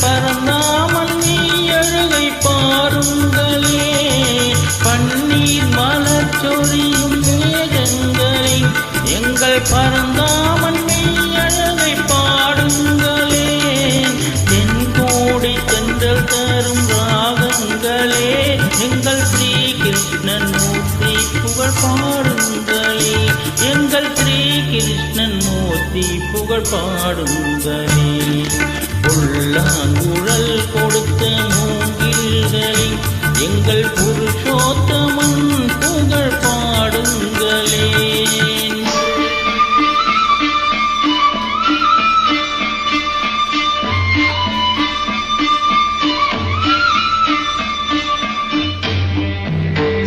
பரந்தாமன் மெய்யழகை பாருங்களே. பன்னீர் மலர் சொரியும் மேகங்களே, எங்கள் பரந்தாமன் மெய்யழகை பாடுங்களே. தென்கோடி தென்றல் தரும் ராகங்களே, எங்கள் ஸ்ரீ கிருஷ்ணன் மூர்த்தி புகழ் பாடுங்களே. எங்கள் ஸ்ரீ கிருஷ்ணன் மூர்த்தி புகழ் பாடுங்களே. புல்லாங்குழல் கொடுத்த மூங்கில்களே, எங்கள் புருஷோத்தம